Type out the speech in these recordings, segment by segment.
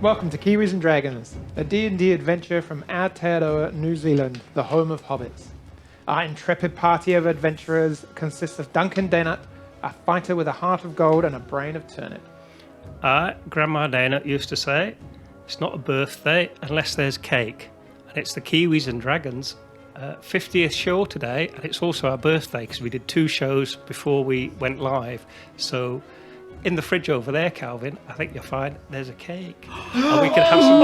Welcome to Kiwis and Dragons, a D&D adventure from Aotearoa, New Zealand, the home of hobbits. Our intrepid party of adventurers consists of Duncan Dana, a fighter with a heart of gold and a brain of turnip. Grandma Dana used to say, it's not a birthday unless there's cake. And it's the Kiwis and Dragons 50th show today, and it's also our birthday because we did 2 shows before we went live. So in the fridge over there, Calvin, I think you'll find there's a cake. And we can have some...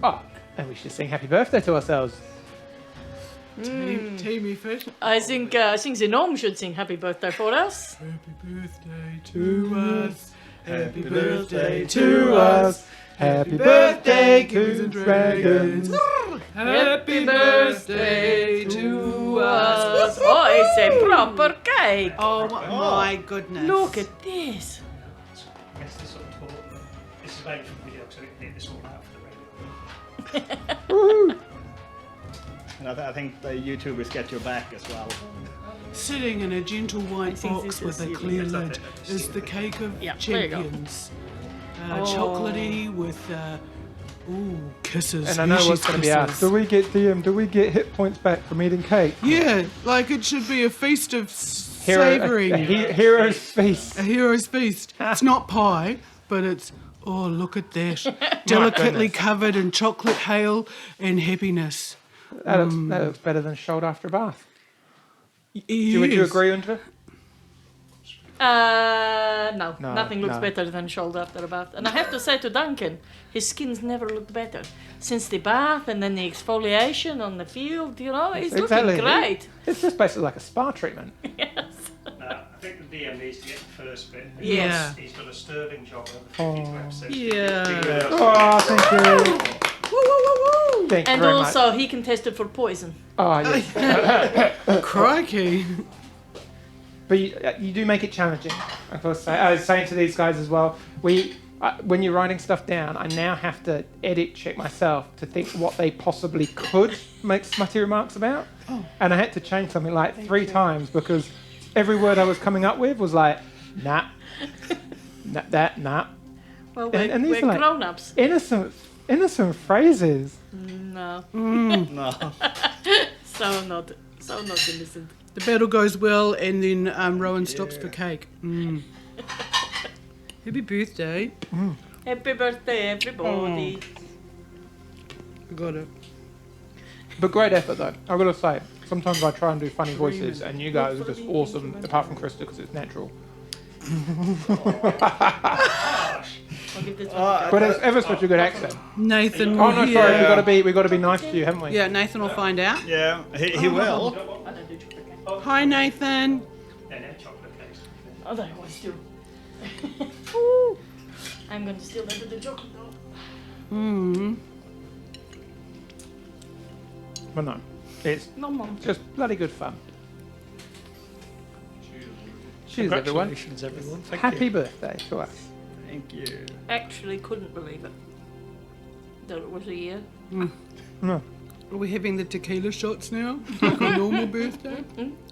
Oh, and we should sing happy birthday to ourselves. Teamy fish. I think Zinom should sing happy birthday for us. Happy birthday to us. Happy birthday To us. Happy birthday, Kiwis and Dragons. Happy birthday to us. Oh, it's a proper cake. Oh my goodness. Look at this. I guess this sort of talk, this is made for the video, so we can get this all out for the radio. And I think the YouTubers get your back as well. Sitting in a gentle white think box this with is a you. clear That's lid it. is the cake of Yeah, there you go. champions. Oh. Chocolatey with kisses. And I know what's going to be asked. Do we get hit points back from eating cake? Yeah, like it should be a feast of A savouring. hero's feast. A hero's feast. It's not pie, but it's, oh, look at that. Delicately goodness. covered in chocolate hail and happiness. That looks better than Skold after a bath. Would you Yes. agree, Aundra? No, No, nothing looks no. better than shoulder after a bath. And I have to say to Duncan, his skin's never looked better. Since the bath and then the exfoliation on the field, he's Exactly. looking great. It's just basically like a spa treatment. Yes. I think the DM needs to get the first bit. Yes. He's done a sterling job over 52 episodes. Yeah. Oh, thank you. Woo, woo, woo, woo. Thank you And very also, he can test it for poison. much. Oh, yes. Crikey. But you do make it challenging. I was saying to these guys as well, when you're writing stuff down, I now have to edit check myself to think what they possibly could make smutty remarks about. And I had to change something like 3 times because every word I was coming up with was like, nah, nah. Well, And these we're are like grown-ups. innocent phrases. No. No. So not innocent. The battle goes well, and then Rowan stops for cake. Happy birthday. Happy birthday, everybody. I got it. But great effort though. I've got to say, sometimes I try and do funny voices, and you guys are just awesome. Apart from Krista, because it's natural. I'll give this one a go. But it's ever such a good accent. Nathan Oh will no, hear. sorry, we got to be nice to you, haven't we? Yeah, Nathan will find out. Yeah, he will. I don't do chocolate cake. Hi, Nathan. And then chocolate cakes. Oh, they always do. I'm going to steal that little chocolate though. But no, it's No, Mum. just bloody good fun. Cheers, everyone. Congratulations, everyone. Thank Happy you. birthday to us. Thank you. Actually couldn't believe it. That it was a year. No. Are we having the tequila shots now? Like a normal birthday?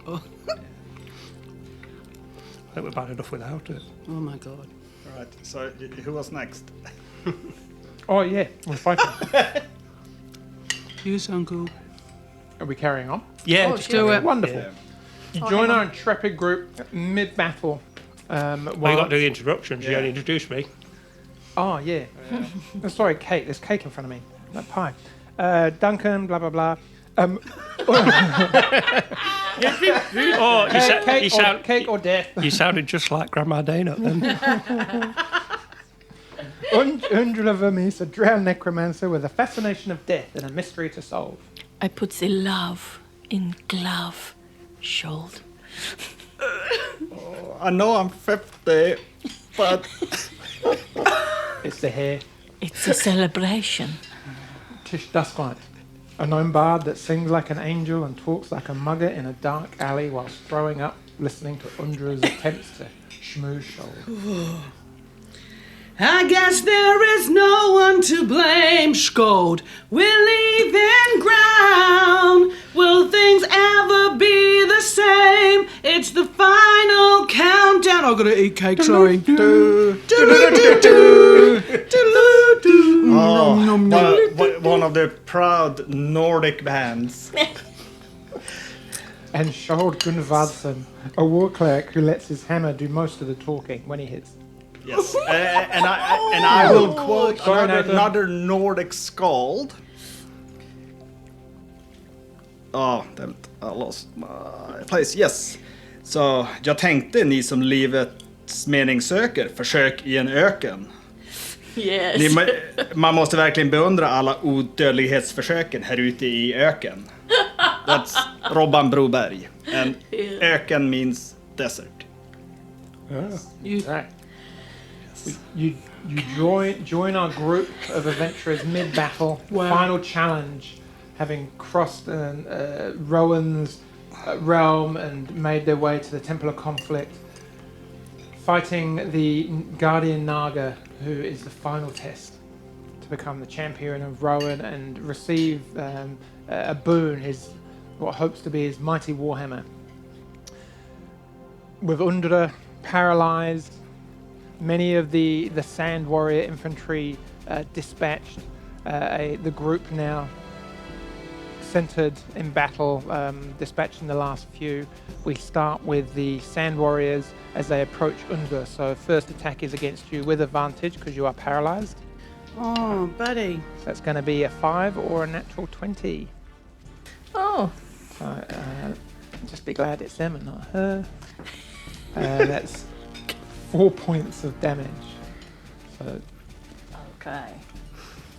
Oh. I think we're bad enough without it. Oh my god. All right. So who was next? Oh yeah, we're fighting. Yes, Uncle. Are we carrying on? Yeah, Oh, just sure. Do it. Wonderful. Yeah. You Oh, join hang our intrepid group mid-battle. Well, you got to do the introductions. You Yeah. only introduced me. Oh yeah. Oh, sorry, cake. There's cake in front of me. That pie. Duncan, blah blah blah. Oh, Cake or death. you sounded just like Grandma Dana then. Aundra Vermees, a drowned necromancer with a fascination of death and a mystery to solve. I put the love in glove, Skold. I know I'm 50, but It's the hair. It's a celebration. Tish Dusklight, a gnome bard that sings like an angel and talks like a mugger in a dark alley whilst throwing up, listening to Undra's attempts to schmooze Skold. I guess there is no one to blame, Skold. We're leaving ground. Will things ever be the same? It's the final countdown. that? I've got to eat cake, sorry. One of the proud Nordic bands. And Skold Gunvardsen, a war cleric who lets his hammer do most of the talking when he hits. Yes, and I will quote Sorry, Nathan. another Nordic Skold. Oh, damn it. I lost my place. Yes. Så jag tänkte, ni som livets mening söker, försök i en öken. Yes. Man måste verkligen beundra alla odödlighetsförsöken här ute i öken. That's Robban Broberg. And öken means desert. Right. You join our group of adventurers mid-battle. Wow. Final challenge, having crossed Rowan's realm and made their way to the Temple of Conflict, fighting the Guardian Naga, who is the final test to become the champion of Rowan and receive a boon, what hopes to be his mighty warhammer. With Aundra paralyzed, many of the Sand Warrior infantry dispatched, the group now centered in battle, dispatching the last few. We start with the Sand Warriors as they approach Aundra. So first attack is against you with advantage because you are paralyzed. Oh, buddy. So that's going to be a 5 or a natural 20. Oh. So just be glad it's them and not her. That's 4 points of damage. So Okay.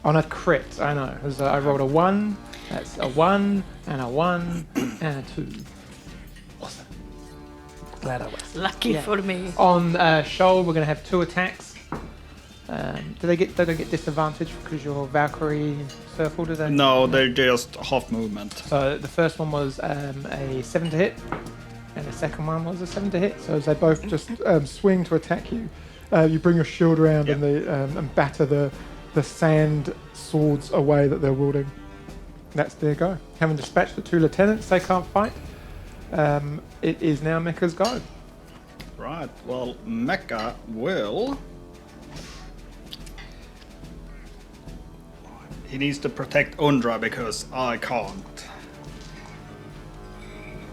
on a crit, I know. I rolled a 1. That's a 1 and a 1 and a 2. Awesome. Glad I was. Lucky Yeah. for me. On Skold, we're going to have 2 attacks. Do they get disadvantage because you're Valkyrie Circle? Do they? No, they're just half movement. So the first one was a 7 to hit, and the second one was a 7 to hit. So as they both just swing to attack you, you bring your shield around Yep. and they and batter the sand swords away that they're wielding. That's their go. Having dispatched the 2 lieutenants, they can't fight. It is now Mecha's go. Right, well, Mecha will... He needs to protect Aundra because I can't.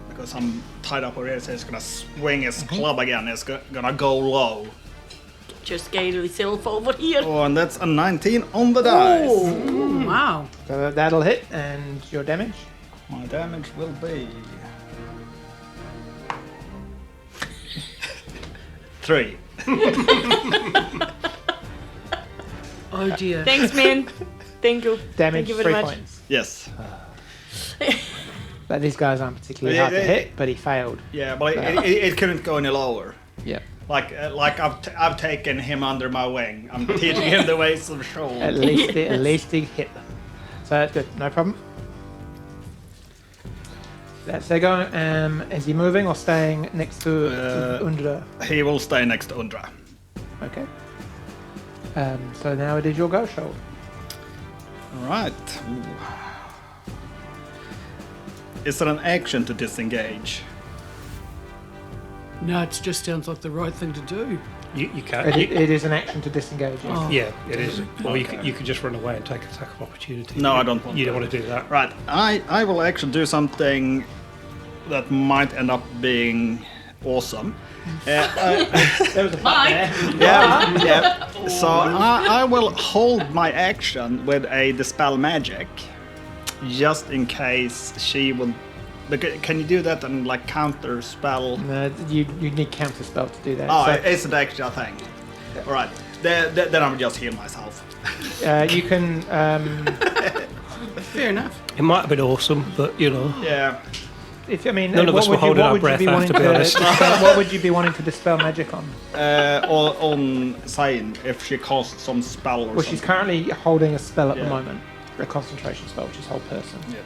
Because I'm tied up over here, so he's gonna swing his club again. It's gonna go low. Just scale yourself over here. Oh, and that's a 19 on the dice. Oh, wow. So that'll hit, and your damage. My damage will be... 3. Oh, dear. Thanks, man. Thank you. Damage Thank you 3 very much. points. Yes. But these guys aren't particularly Yeah, hard to yeah, hit, but he failed. Yeah, but it couldn't go any lower. Yeah. Like I've taken him under my wing. I'm teaching him the ways of Skold. At least he hit them. So that's good. No problem. That's their go. Is he moving or staying next to Aundra? He will stay next to Aundra. Okay. So now it is your go, Skold. Alright. Is there an action to disengage? No, it just sounds like the right thing to do. You can't. It is an action to disengage. Yes. Oh. Yeah, it is. Or Okay. you could just run away and take attack of opportunity. No, I don't want You don't that. want to do that. Right, I will actually do something that might end up being awesome. There was a fight there. Yeah. So I will hold my action with a Dispel Magic, just in case she will... Can you do that and like counter spell? No, you need counter spell to do that. Oh, So, it's an extra thing. Alright, then I will just heal myself. you can. Fair enough. It might have been awesome, but you know. Yeah. If I mean, None of what us were would you- holding what our would you breath be wanting after, to be honest. dispel- what would you be wanting to dispel magic on? On Sian, if she casts some spell or Well, something. she's currently holding a spell at the Yeah. moment, a concentration spell, which is whole person. Yeah.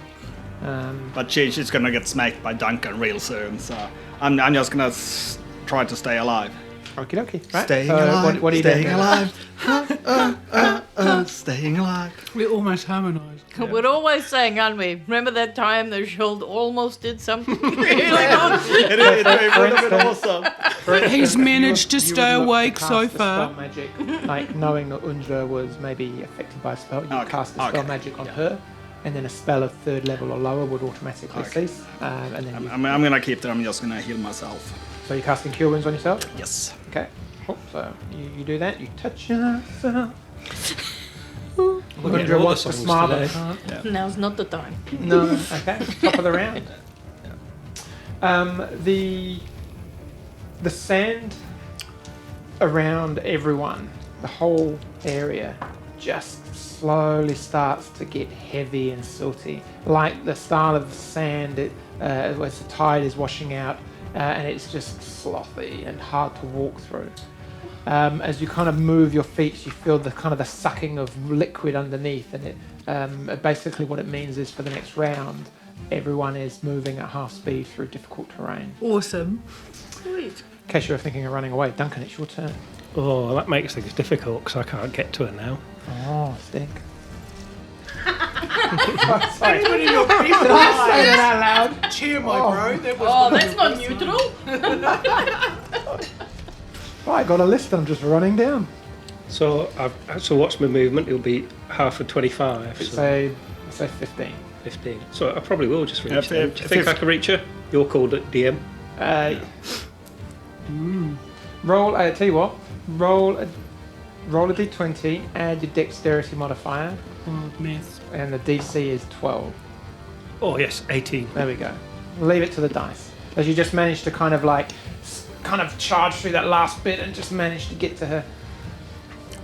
Um, But she's gonna get smacked by Duncan real soon, so I'm just gonna try to stay alive. Okie dokie. Right. Staying so alive. What are you staying doing? alive. Staying alive. We almost harmonised. We're always saying, aren't we? Remember that time the Skold almost did something really good? It would have been awesome. He's managed to You stay would look awake cast so the far. Spell magic, like knowing that Aundra was maybe affected by a spell, you cast a spell magic on her, and then a spell of 3rd level or lower would automatically cease. And then I'm gonna keep that. I'm just gonna heal myself. so you're casting Cure Wounds on yourself. Yes. Okay. Cool. So you do that. You touch yourself. We're getting Aundra all the wants to songs smile, today. but can't. Now's not the time. No. Okay. Top of the round. The sand around everyone, the whole area, just slowly starts to get heavy and silty, like the style of the sand as the tide is washing out, and it's just slothy and hard to walk through. As you kind of move your feet, you feel the kind of the sucking of liquid underneath, and it basically what it means is for the next round, everyone is moving at half speed through difficult terrain. Awesome. Sweet. In case you were thinking of running away, Duncan, it's your turn. Oh, that makes things difficult because I can't get to her now. Oh, stink. Sorry. Did I say that out loud? Cheer, my bro. That was Oh, that's not neutral. Right, I got a list that I'm just running down. So what's my movement? It'll be half of 25. So Say 15. 15. So I probably will just reach If- them. if- Do you think I can reach her? You're called at DM. Roll. Tell you what. Roll a d20. Add your dexterity modifier, Maths. and the DC is 12. Oh yes, 18. There we go. Leave it to the dice. As you just managed to kind of charge through that last bit and just managed to get to her.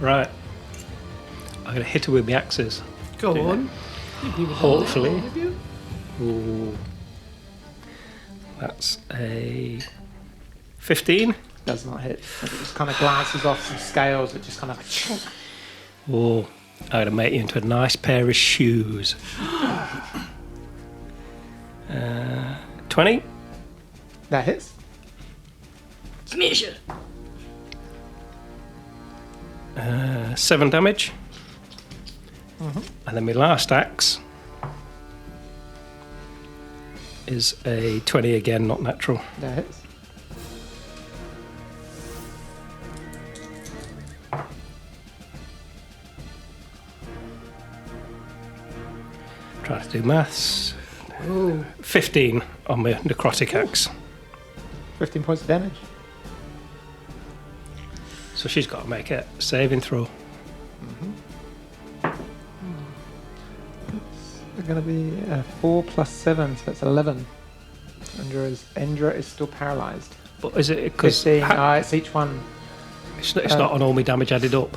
Right. I'm gonna hit her with my axes. Go Do on. Hopefully. Ooh. That's a 15. Does not hit. It just kind of glances off some scales. It just kind of. Oh, I'm gonna make you into a nice pair of shoes. 20. That hits. Smash it. 7 damage. And then my last axe is a 20 again, not natural. That hits. Trying to do maths. Ooh. 15 on my necrotic axe. 15 points of damage. So she's got to make a saving throw. It's going to be 4 plus 7, so that's 11. Aundra is still paralysed. But is it because 15. It's each one. it's not on all my damage added up?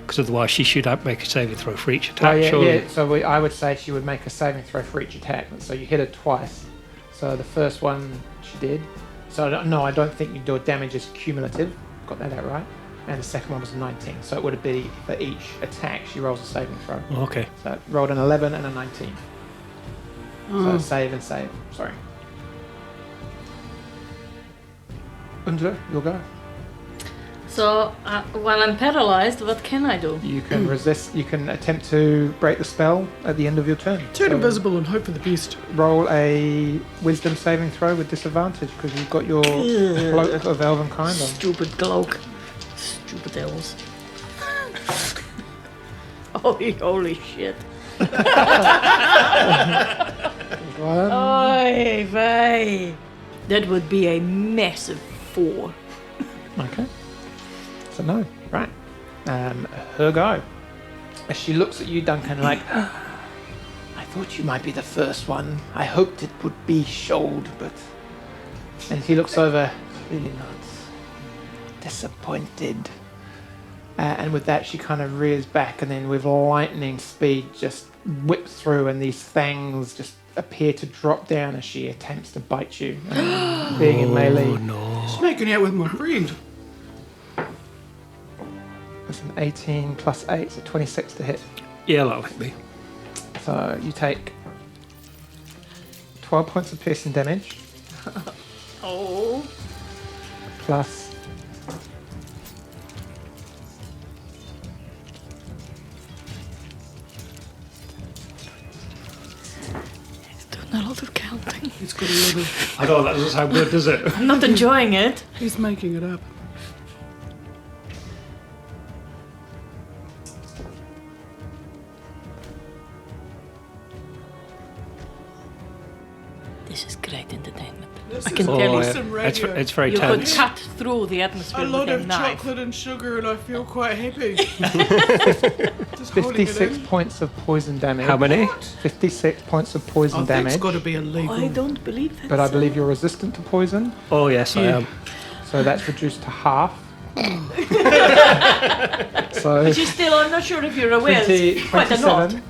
Because otherwise she should make a saving throw for each attack. Surely. Yeah. So I would say she would make a saving throw for each attack. So you hit her twice. So the first one she did. So I don't think you do a damage as cumulative. Got that out right. And the second one was a 19. So it would be for each attack she rolls a saving throw. Okay. So it rolled an 11 and a 19. So save and save. Sorry. Aundra, you'll go. So, while I'm paralyzed, what can I do? You can resist. You can attempt to break the spell at the end of your turn. Turn So invisible and hope for the best. roll a wisdom saving throw with disadvantage because you've got your cloak of elven kind on. Stupid cloak. Stupid elves. Holy shit. One. Oy vey. That would be a massive 4. Okay. So no. Right. Her go. As she looks at you, Duncan, like, I thought you might be the first one. I hoped it would be Skold, but... And he looks over, really not. Disappointed. And with that, she kind of rears back and then with lightning speed just whips through and these fangs just appear to drop down as she attempts to bite you. Being in melee. Just making out with my friend. That's an 18 plus 8, so 26 to hit. Yeah, that'll hit me. So you take 12 points of piercing damage. Oh. plus. He's doing a lot of counting. He's got a little. I know that doesn't sound good, does it? I'm not enjoying it. He's making it up. This is great entertainment. This I is can tell you. awesome radio. It's very You could tense. cut through the atmosphere A lot with a of knife. chocolate and sugar, and I feel quite happy. Just holding it 56 in. points of poison damage. How many? 56 points of poison Oh, that's damage. got to be illegal. I don't believe that. But I believe you're resistant to poison, Oh, yes, I Yeah. am. so that's reduced to half. So But you still, I'm not sure if you're aware, 20, it's quite a lot. 27.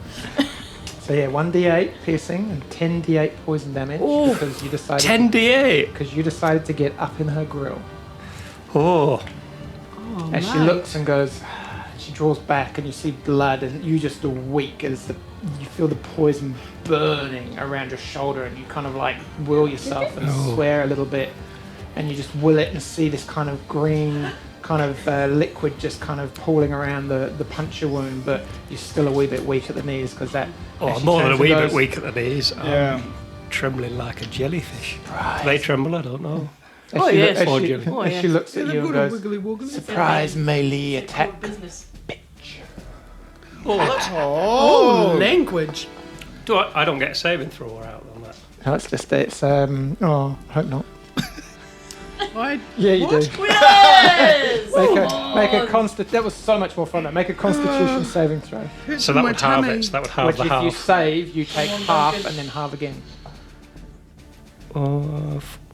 So yeah, 1d8 piercing and 10d8 poison damage Ooh. because you decided 10d8. because you decided to get up in her grill. Oh. Oh, As she mate. looks and goes, she draws back and you see blood and you just are weak as you feel the poison burning around your shoulder and you kind of like will yourself and swear a little bit and you just will it and see this kind of green kind of liquid just kind of pooling around the puncture wound, but you're still a wee bit weak at the knees because that. Oh, as she more than a turns wee and bit goes, weak at the knees. Yeah. Trembling like a jellyfish. "Surprise." Do they tremble? I don't know. As Oh, she, yes. as Oh, she, Julie. Oh, as she yes. looks Yeah, at they've you and got a goes, wiggly woggly. surprise melee attack, Business. bitch. Oh, language. I don't get a saving throw out on that. No, it's just it's oh, I hope not. I, Yeah, you what? do. Yes! Make a constant. That was so much more fun. Though. Make a Constitution saving throw. Hurts So in that my would halve tummy. it. So that would halve Which, the if you half. save, you take Come on, half Duncan. and then halve again.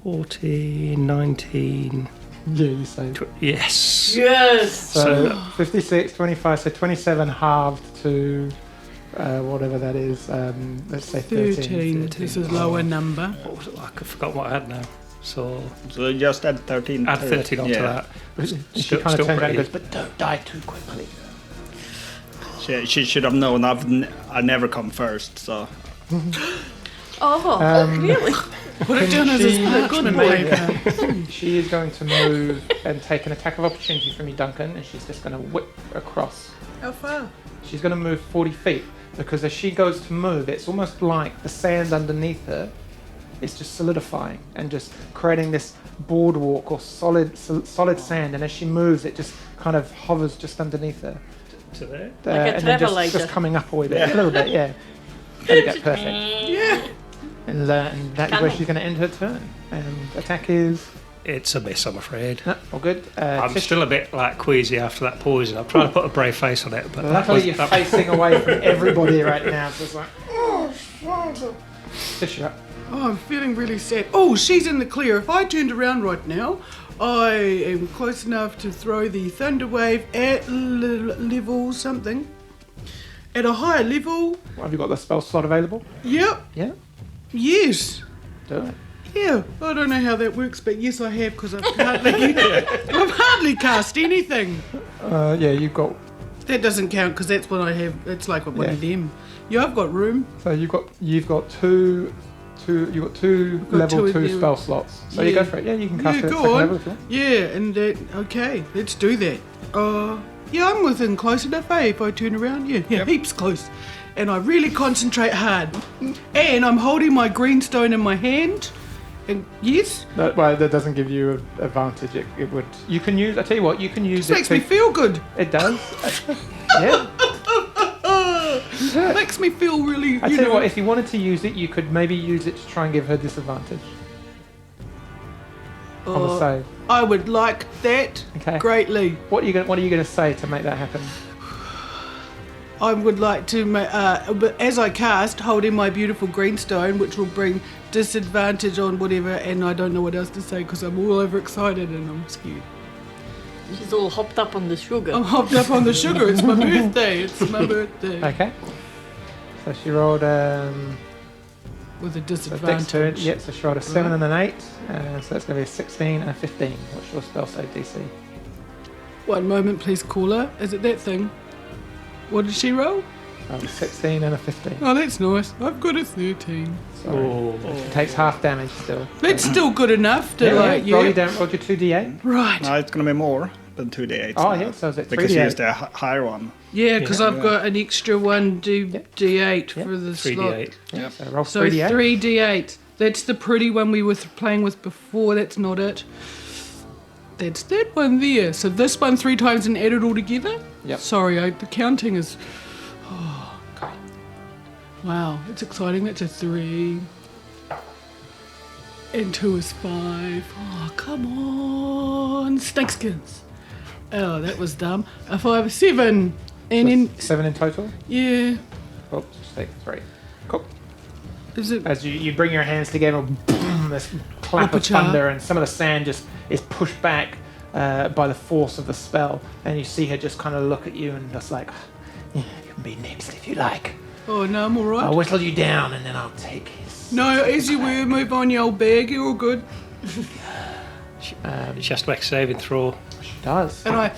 40, 19. Yeah, you save. Yes. Yes! So 56, 25, so 27 halved to whatever that is. Let's say 13. 13. This is lower number. What was it like? I forgot what I had now. So So you just add 13. add to it. 13 onto Yeah. that. She Still- kind of still turns around and pretty- goes, but don't die too quickly. She should have known I never come first, so. Oh, really? Put it down as she- a parchment paper. She is going to move and take an attack of opportunity from you, Duncan, and she's just going to whip across. How far? She's going to move 40 feet because as she goes to move, it's almost like the sand underneath her is just solidifying and just creating this boardwalk or solid sand. And as she moves, it just kind of hovers just underneath her. To there. Like a and then travelator. just coming up a wee bit, a little bit, yeah. There you go, perfect. Yeah. And that is where Cunning. she's going to end her turn. Attack is It's a miss, I'm afraid. no, all good. I'm Tish, still a bit like queasy after that poison. I'm trying to put a brave face on it, but that luckily was- you're that- facing away from everybody right now, so it's like, Tish, you're up. Oh, I'm feeling really sad. Oh, she's in the clear. If I turned around right now, I am close enough to throw the thunder wave at level something. At a higher level. Have you got the spell slot available? Yep. Yeah, Yes. do it. Yeah. I don't know how that works, but yes, I have because I've hardly cast anything. Yeah, you've got. That doesn't count because that's what I have. It's like one of Yeah. them. Yeah, I've got room. So you've got two level two of 2 them. spell slots. So you Yeah. go for it. Yeah, you can cast Yeah, it at go second on. level if you want. Yeah, and okay, let's do that. Yeah, I'm within close enough, eh? If I turn around, yeah, heaps close. And I really concentrate hard. And I'm holding my greenstone in my hand. And yes, That doesn't give you an advantage. It would. You can use. I tell you what, you can use this it. makes me feel good. It does. Yeah. Makes me feel really. I tell you what, if you wanted to use it, you could maybe use it to try and give her disadvantage on the save. I would like that Okay. greatly. What are you gonna say to make that happen? I would like to, but as I cast, holding my beautiful greenstone, which will bring disadvantage on whatever, and I don't know what else to say because I'm all overexcited and I'm scared. She's all hopped up on the sugar. I'm hopped up on the sugar. It's my birthday. It's my birthday. Okay. So she rolled With a so disadvantage. dexterity. Yep. So she rolled a 7 Right. and an 8. So that's gonna be a 16 and a 15. What's your spell save DC? One moment, please, caller. Is it that thing? What did she roll? A 16 and a 15. Oh, that's nice. I've got a 13. Oh, It takes half damage still. That's still good enough to Roll your 2d8. Right. No, it's gonna be more than 2d8. Oh, now, yeah, so is it because you 3d8? used the higher one. Yeah, because I've got an extra 1d8 for the slot. 3d8. Yeah, so roll So 3d8. 3d8. That's the pretty one we were playing with before. That's not it. That's that one there. So this one 3 times and add it all together? Yep. Sorry, the counting is... Oh, God. Wow, it's exciting. That's a 3. And 2 is 5. Oh, come on. Snakeskins. Oh, that was dumb. A 5 is 7. And then... 7 in total. Yeah. Oh, just take 3. Cool. Is it... As you bring your hands together, boom, this clap of Whoop-a-cha. thunder, and some of the sand just is pushed back by the force of the spell, and you see her just kind of look at you and just like, yeah, you can be next if you like. Oh, no, I'm all right. I'll whistle you down and then I'll take his. No, as you were, move on, you old bag. You're all good. She has to make a saving throw. She does. And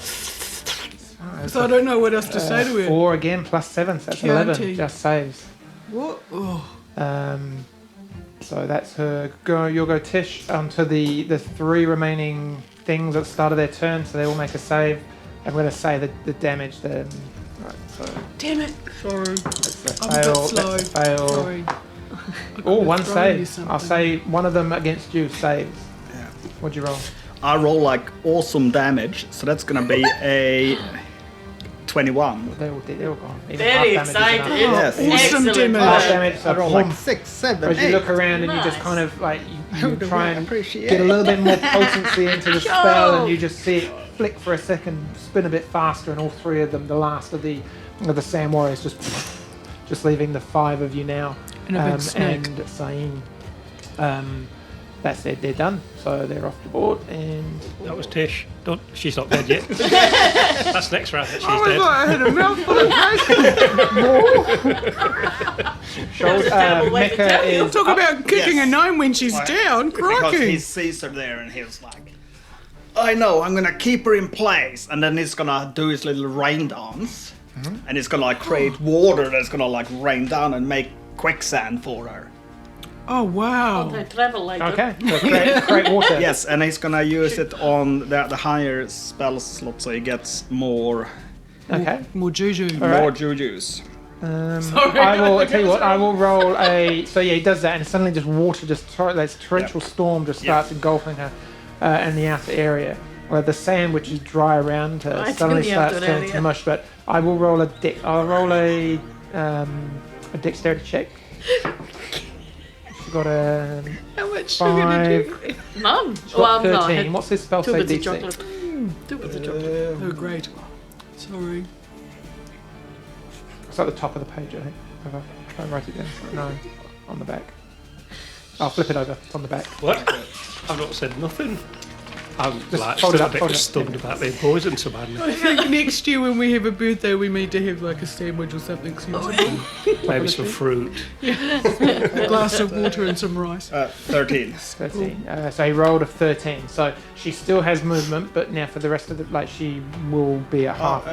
so I don't know what else to say to her. 4 again plus 7, so that's Counting. 11. Just saves. What? Oh. So that's her go. You'll go Tish onto the 3 remaining things at the start of their turn, so they all make a save. I'm going to say the damage then. Right, so Damn it. Sorry. that's a I'm a fail. bit slow. That's a fail. Sorry. Oh, one throwing you save. I'll something. say one of them against you saves. Yeah. What'd you roll? I roll like awesome damage, so that's gonna be a 21. They all gone. Even Very half damage is excited. enough. Yes. Awesome Excellent damage. Half work. damage. So I roll boom. like 6, 7, As you 8. look around and you just Nice. kind of like you do try I and appreciate get a little bit more potency into the spell, Go. and you just see it flick for a second, spin a bit faster, and all 3 of them, the last of the Sand Warriors, just leaving the 5 of you now. And a big snake. And Sain. That's it. They're done. So they're off the board, and That was Tish. She's not dead yet. That's next round that she's dead. I had a mouthful of Shoals, terrible way to Mecca tell you. is Talk about kicking Yes. a gnome when she's Why? down. Because he Crikey. sees her there and he's like, I know, I'm gonna keep her in place. And then he's gonna do his little rain dance. And he's gonna like create water that's gonna like rain down and make quicksand for her. Oh, wow. They travel later. okay. So create water. Yes, and he's gonna use it on the higher spell slot so he gets more Okay. More juju. All right. more jujus. I will. I tell you what. I will roll a. So yeah, he does that, and suddenly just water, this torrential storm just starts engulfing her in the outer area. Where the sand, which is dry around her, Right in suddenly the starts outer turning to area. mush. But I will roll a I'll roll a dexterity check. She got a How much sugar did 5. you... None. She got Well, no, I 13. had What's his spell 2 save bits of DC? chocolate. 2 bits of chocolate. Oh, great. Sorry. It's at the top of the page, I think. Have I try and write it down? No, on the back. I'll flip it over. It's on the back. What? I've not said nothing. I'm Just like fold it still up, a fold bit it up. stunned about being poisoned to madness. I think next year when we have a birthday, we need to have like a sandwich or something sensible. Maybe some fruit. A glass of water and some rice. 13. 13. So he rolled a 13. So she still has movement, but now for the rest of the she will be at half.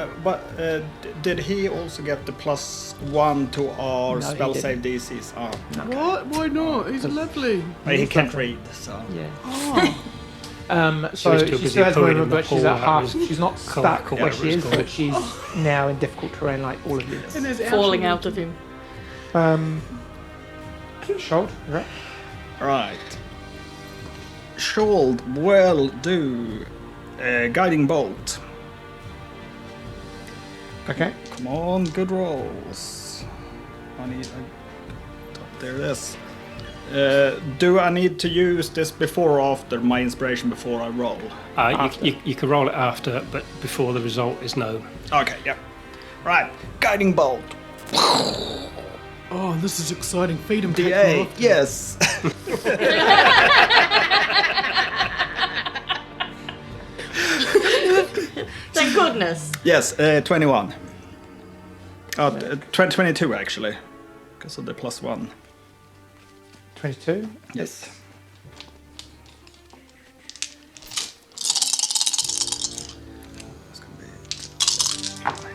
Did he also get the +1 to our No, he spell didn't. save DCs? Oh, What? Why not? He's lovely. he can't read, so. Yeah. Oh, So was too she busy still has pulling movement, in the but she's pool, at that half. was She's not colour, stuck or where whatever she it's is, but called. she's now in difficult terrain like all of you. and there's Falling Ashley. out of him. Skold, you're up. Right. Skold will do guiding bolt. Okay. Come on, good rolls. There it is. Do I need to use this before or after my inspiration before I roll? You can roll it after, but before the result is known. Okay, yeah. Right, guiding bolt. Oh, this is exciting. Feed him. D8, yes. Thank goodness. Yes, 21. 22 actually, because of the +1. 22. Yes. It's gonna be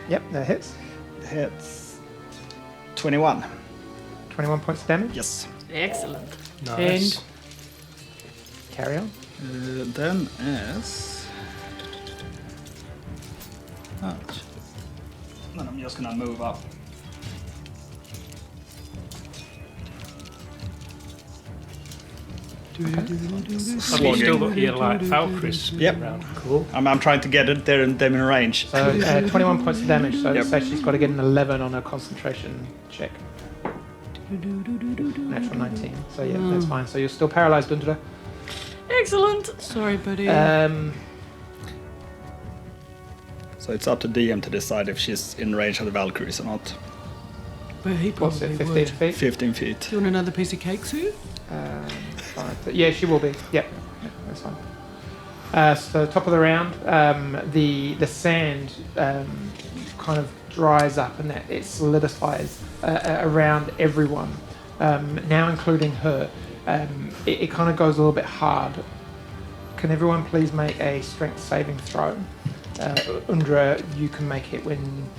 Yep, that hits. hits. 21. 21 points of damage. Yes. Excellent. Nice. Carry on. Then is... Oh, shit. Then I'm just gonna move up. Have you still got your like Valkyries Yep. around? Cool. I'm trying to get it there and them in range. So 21 points of damage. So Yep. say she's got to get an 11 on a concentration check. Natural 19. So yeah, that's fine. So you're still paralyzed, Aundra. Excellent. Sorry, buddy. So it's up to DM to decide if she's in range of the Valkyries or not. But he What's probably it? 15 would. feet. 15 feet. Do you want another piece of cake, Sue? Yeah, she will be. Yep, that's fine. So top of the round, the sand kind of dries up and it solidifies around everyone, now including her. It kind of goes a little bit hard. Can everyone please make a strength saving throw? Aundra, you can make it when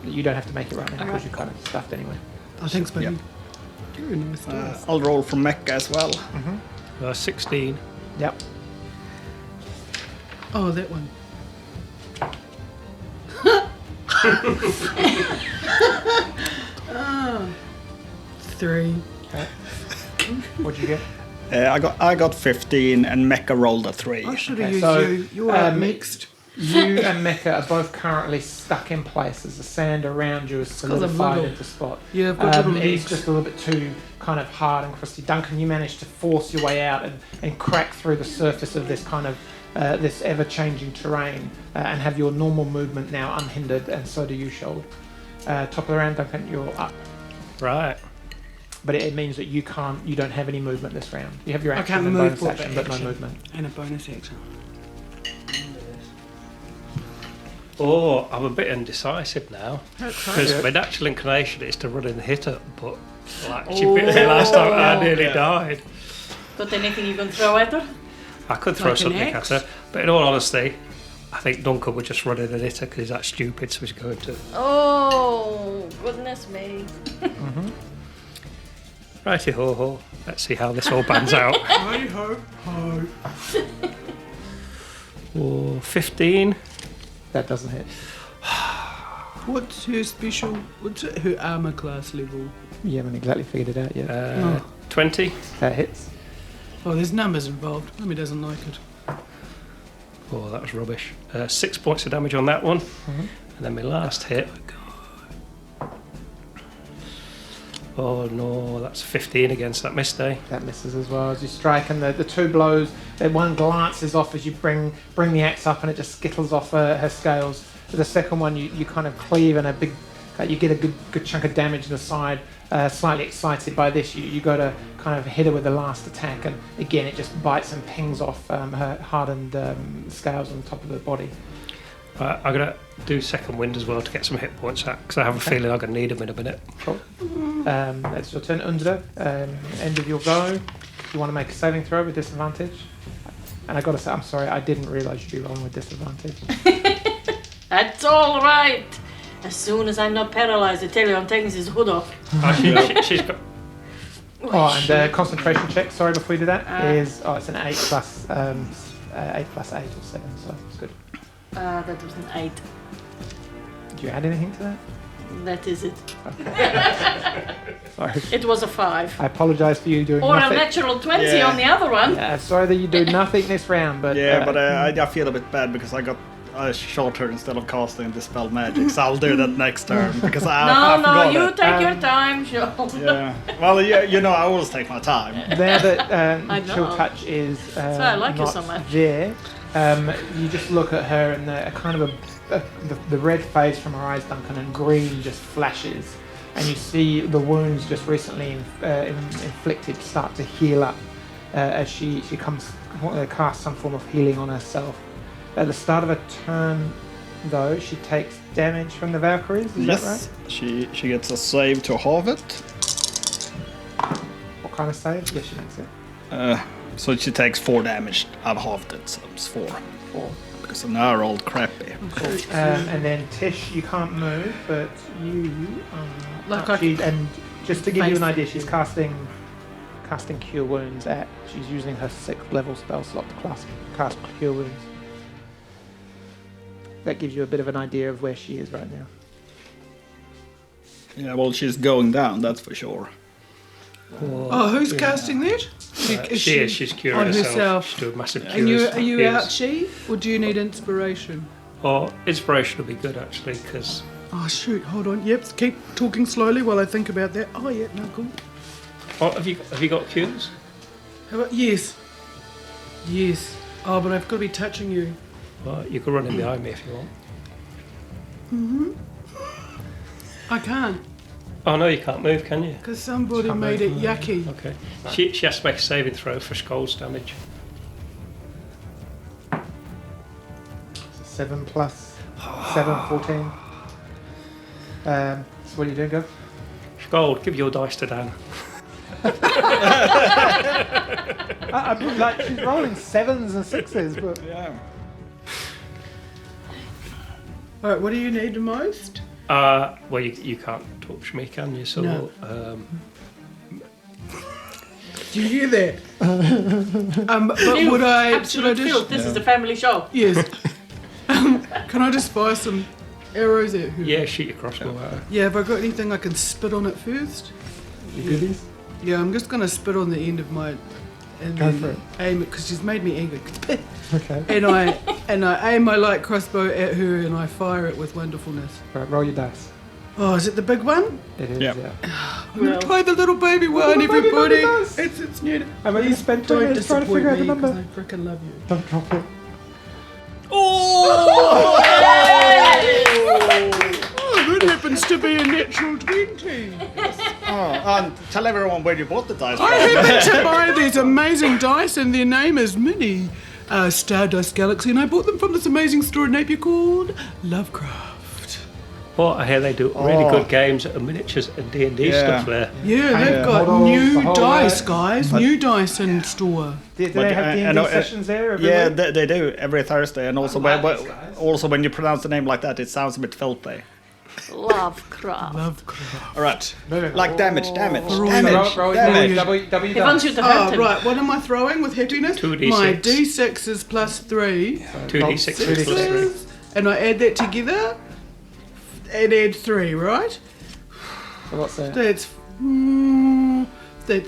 you don't have to make it right now because you're kind of stuffed anyway. Oh, thanks, buddy. Yep. You're a nice guy. I'll roll for Mecca as well. 16. Yep. Oh, that one. Oh. 3. Okay. What'd you get? I got 15 and Mecca rolled a 3. I should Okay, have used so, you. You are mixed. You and Mecca are both currently stuck in place as the sand around you is 'cause I'm solidified little. into spot. Yeah, I've got little It's legs. just a little bit too kind of hard and crusty. Duncan, you managed to force your way out and crack through the surface of this kind of this ever-changing terrain and have your normal movement now unhindered, and so do you, Skold. Top of the round, Duncan, you're up. Right. But it means that you don't have any movement this round. You have your I action can't and move bonus for action, but no action. movement. And a bonus action. Oh, I'm a bit indecisive now. Because good. my natural inclination is to run and hit her, but like she bit me last time, I nearly died. Got anything you can throw at her? I could throw Like an something axe? at her, but in all honesty, I think Duncan would just run in and hit her because he's that stupid, so he's going to. Oh, goodness me. Righty ho ho. Let's see how this all pans out. Hi ho ho. Oh, 15. That doesn't hit. What's her special? What's her armor class level? You haven't exactly figured it out yet. 20. That hits. Oh, there's numbers involved. Mummy doesn't like it. Oh, that was rubbish. 6 points of damage on that one. And then my last hit. Oh no, that's 15 against that missed day. That misses as well as you strike, and the two blows. That one glances off as you bring the axe up, and it just skittles off her scales. The second one, you kind of cleave, and you get a good chunk of damage in the side. Slightly excited by this, you go to kind of hit her with the last attack, and again it just bites and pings off her hardened scales on the top of her body. I'm going to do second wind as well to get some hit points out, because I have a feeling I'm going to need them in a minute. Cool. That's your turn, Aundra. End of your go. You want to make a saving throw with disadvantage? And I got to say, I'm sorry, I didn't realise you'd be rolling with disadvantage. That's all right. As soon as I'm not paralyzed, I tell you, I'm taking his hood off. She's got. Oh, and the concentration check, sorry, before you do that, is it's an 8 plus 8 or 7, so it's good. That was an 8. Do you add anything to that? That is it. Sorry. It was a 5. I apologise for you doing Or nothing. a natural 20 Yeah. on the other one. Sorry that you do nothing this round, but I feel a bit bad because I got a shorter instead of casting Dispel Magic, so I'll do that next turn because I No, forgot you it. take your time, Sean. Yeah. Well, I always take my time. now that I know. Chill Touch is why I like you not so much. there, you just look at her and a kind of the red fades from her eyes, Duncan, and green just flashes, and you see the wounds just recently inflicted start to heal up as she casts some form of healing on herself. At the start of her turn, though, she takes damage from the Valkyries. Is that right? She gets a save to halve it. What kind of save? Yes, she makes it. So she takes 4 damage. I've halved it, so it's 4. 4. Because now I rolled crappy. And then Tish, you can't move, but you. And just to give you an idea, she's casting Cure Wounds at. She's using her 6th level spell slot to cast Cure Wounds. That gives you a bit of an idea of where she is right now. Yeah, well, she's going down, that's for sure. Oh, who's casting that? She's curing on herself. She's doing massive And cures. are you out, Chi? Or do you need inspiration? Or inspiration would be good actually, because. Oh, shoot, hold on. Yep, keep talking slowly while I think about that. Oh, yeah, no, cool. Oh, have you got cures? How about, yes. Oh, but I've got to be touching you. Well, you can run in behind me if you want. I can't, Oh no, you can't move, can you? because somebody made it yucky. Okay. She has to make a saving throw for Skold's damage. 7 plus 7, 14. So what are you doing, Gov? Skold, give your dice to Dan. Like she's rolling 7s and 6s, but Yeah. All right, what do you need the most? Well, you can't touch me, can you? So, No. Do you hear that? But would I? Should I Absolute just? filth. This is a family show. Yes. Can I just fire some arrows at her? yeah, shoot your crossbow at her. Yeah, have I got anything I can spit on it first? you do these? Yeah, I'm just gonna spit on the end of my, and Go then for it. aim it because she's made me angry. Okay. And I aim my light crossbow at her and I fire it with wonderfulness. Right, roll your dice. Oh, is it the big one? It is, Yeah. I'm gonna try the little baby one, little baby everybody. one it does. It's new. And when you spend 2 Don't minutes trying to disappoint figure out the me because number, I freaking love you. don't drop it. Oh, that happens to be a natural 20. And tell everyone where you bought the dice I from. happened to buy these amazing dice, and their name is Mini Stardust Galaxy, and I bought them from this amazing store in Napier called Lovecraft. Well, I hear they do really good games and miniatures and D&D Yeah. stuff there. Yeah, they've Yeah, got models, the new whole dice, lot. guys. New dice in store. Do But, they have I D&D know, sessions there every Yeah, week? they do every Thursday, and also love these guys. also when you pronounce the name like that, it sounds a bit filthy. Lovecraft. Lovecraft. All right, Moving. like damage. Roll Damage. W He wants you to hurt Oh, him. right. What am I throwing with happiness? 2d6. My D6 is plus 3. 2d6 plus 3. Sixes, and I add that together and add 3, right? So what's that? That's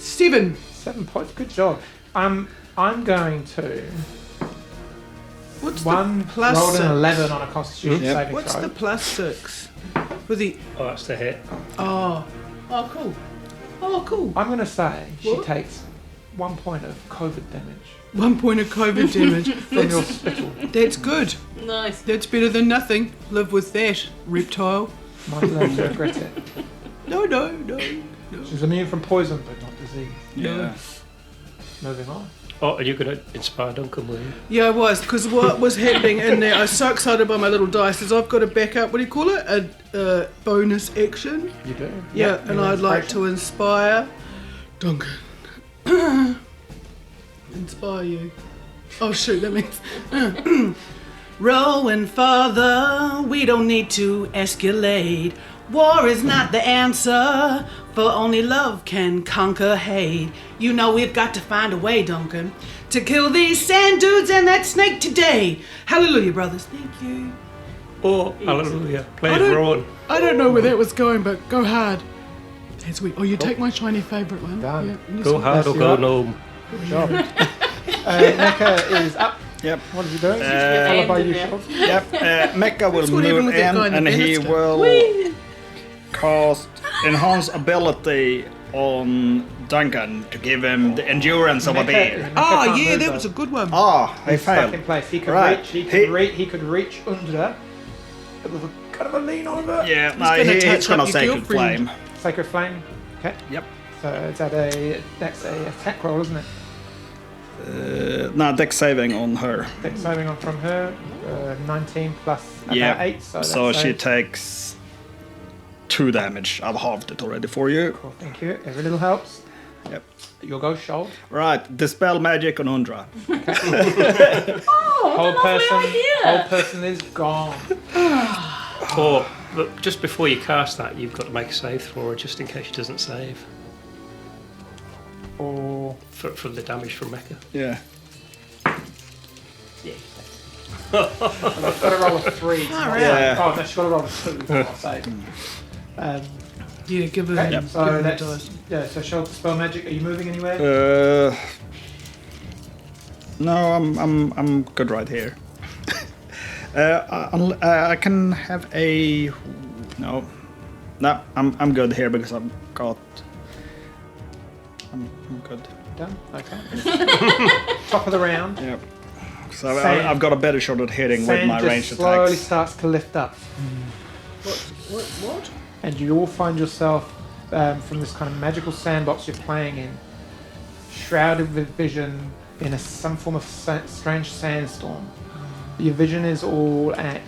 7. 7 points. Good job. I'm going to What's one the plus rolled 6? an 11 on a Constitution Yep. saving What's throw. the plus 6? For the Oh, that's the hit. oh cool. Oh cool. I'm going to say she What? takes 1 point of COVID damage 1 point of COVID damage. from your spittle. That's good. Nice. That's better than nothing. Live with that, reptile. Might learn to regret it. No. She's immune from poison, but not disease. Yeah. Moving on. Oh, are you going to inspire Duncan, were you? Yeah, I was, because what was happening in there, I was so excited by my little dice, is I've got a backup, what do you call it? A bonus action. You do. Yeah, Yep, and your I'd like inspiration. to inspire Duncan. Inspire you. Oh shoot, that means Rowan, father, we don't need to escalate. War is not the answer, for only love can conquer hate. You know we've got to find a way, Duncan, to kill these sand dudes and that snake today. Hallelujah, brothers. Thank you. Oh, hallelujah. Play I it, don't- Roin. I don't know where that was going, but go hard. That's sweet. Oh, you take my shiny favourite one. Done. Yeah, you Go sweet. hard or you go up. home. Good job. Mecha is up. Yep. What is he doing? Uh, Followed by you, Yeah. Schultz. Yep. Mecca will what even move with that in, guy in the and he banister. will cast enhance ability on Duncan to give him the endurance of a bear. Oh, can't yeah, move, that though. was a good one. Ah, I He's stuck failed. in place. He could Right. reach. He could reach Aundra. It was a kind of a lean over. Yeah, no, gonna he's touch gonna up your Sacred girlfriend. Flame. Sacred flame. Okay. Yep. So it's at that's a attack roll, isn't it? No, deck saving on her. Dex saving on from her. 19 plus about Yeah. 8. So, So that's she eight. takes 2 damage. I've halved it already for you. Cool, thank you. Every little helps. Yep. You'll go Skold. Right, dispel magic on Aundra. Oh, what a lovely idea! Whole person is gone. Or but just before you cast that, you've got to make a save throw, just in case she doesn't save Or for the damage from Mecha. Yeah. yeah. I've got to roll a 3. Yeah. Oh, no, she's got to roll a 2. I'll say. Yeah, give her. Okay, Give so her the that's dice. so Skold dispel magic. Are you moving anywhere? No, I'm good right here. I can have a no. I'm good here because I'm good. Done. Okay. Top of the round. Yep. So Sand. I've got a better shot at hitting with Sand my just ranged slowly attacks. starts to lift up, What? and you all find yourself from this kind of magical sandbox you're playing in, shrouded with vision in some form of strange sandstorm. Your vision is all at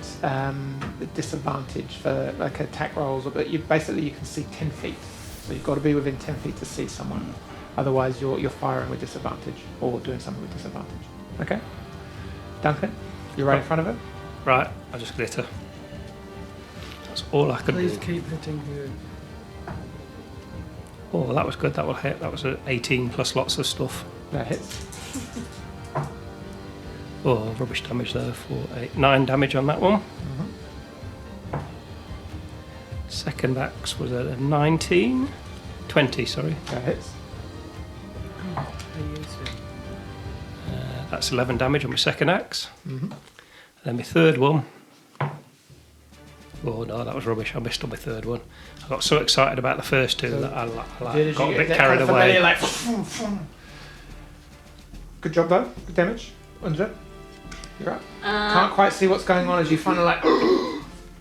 disadvantage for like attack rolls, but you can see 10 feet. So you've got to be within 10 feet to see someone. Otherwise, you're firing with disadvantage or doing something with disadvantage. Okay. Duncan, you're right in front of her. Right, I just glitter. That's all I can Please do. keep hitting her. Oh, that was good. That will hit. That was an 18 plus lots of stuff. That hits. Oh, rubbish damage there for 9 damage on that one. Second axe was a 19. 20, sorry. That hits. That's 11 damage on my second axe. Then my third one. Oh no, that was rubbish. I missed on my third one. I got so excited about the first two that I got a bit carried away. Like, good job though. Good damage. Aundra, you're up. Can't quite see what's going on as you finally like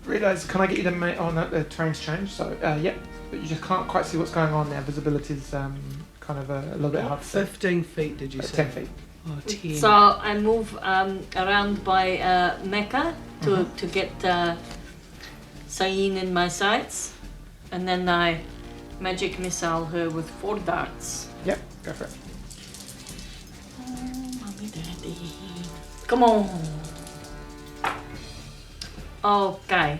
realise. Can I get you to make? Oh no, the terrain's changed. So yeah, but you just can't quite see what's going on now. Visibility's kind of a little bit hard to see. 15 feet, did you say? 10 feet. Oh, 10. So I move around by Mecha to get Sian in my sights, and then I magic missile her with 4 darts. Yep, go for it. Oh, mommy, daddy, come on. Okay,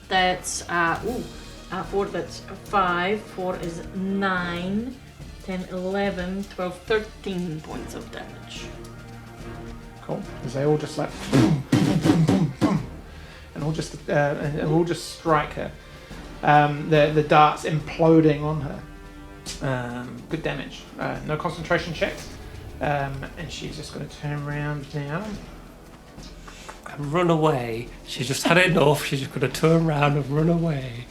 that's 4. That's 5. 4 is 9. 10, 11, 12, 13 points of damage. Cool. As they all just like boom, boom, boom, boom, boom, and all just strike her. The darts imploding on her. Good damage. No concentration checks. And she's just going to turn around now. And run away. She's just had enough. She's just going to turn around and run away.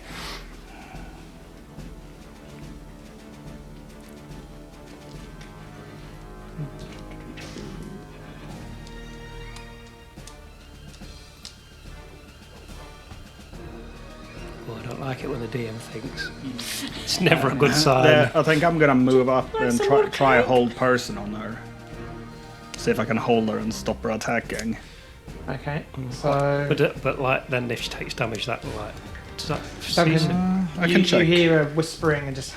Oh, I don't like it when the DM thinks. It's never a good sign. I think I'm gonna move up and some more try a cake. hold person on her. See if I can hold her and stop her attacking. Okay. So But like then if she takes damage, that will like does that Duncan, cease it? I you can check. hear her whispering and just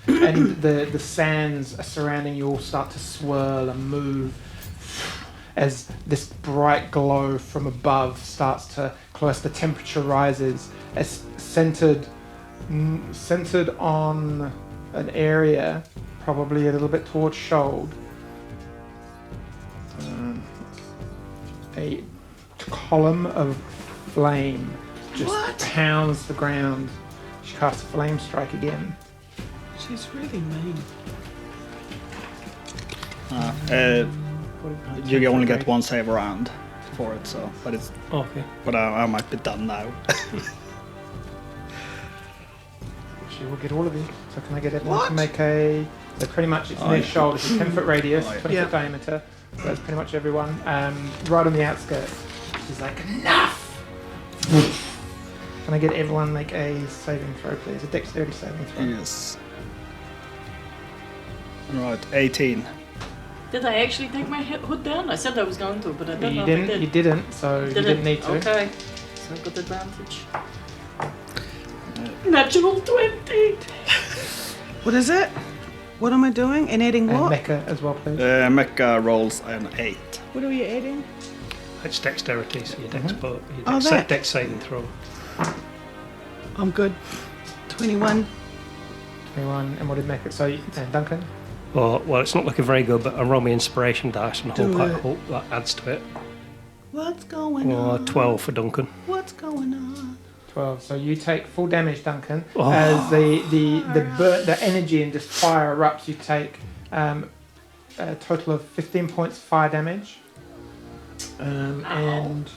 and the sands surrounding you all start to swirl and move as this bright glow from above starts to close. The temperature rises as centered on an area probably a little bit towards Skold. A column of flame just pounds the ground. She casts a flame strike again. She's really mean. You only get 1 save round for it, so Okay. but I might be done now. She will get all of you. So can I get everyone to make a... So pretty much it's near Skold. It's a 10-foot radius, 20-foot diameter. So that's pretty much everyone. Right on the outskirts. She's like, enough! Can I get everyone make a saving throw, please? A dexterity saving throw. Yes. Right, 18. Did I actually take my hood down? I said I was going to, but I don't know if I did. You didn't, so you didn't need to. Okay. So I got advantage. Natural 20. What is it? What am I doing? And adding And what? Mecca as well, please. Mecha rolls an 8. What are we adding? It's dexterity, so your dex, your Oh, dex, that. dex saving throw. I'm good. 21. 21. And what did Mecca? So, and Duncan? Well, it's not looking very good, but I roll my inspiration dice and hope that adds to it. What's going on? 12 for Duncan. What's going on? 12. So you take full damage, Duncan. Oh. As the energy and just fire erupts, you take a total of 15 points fire damage. And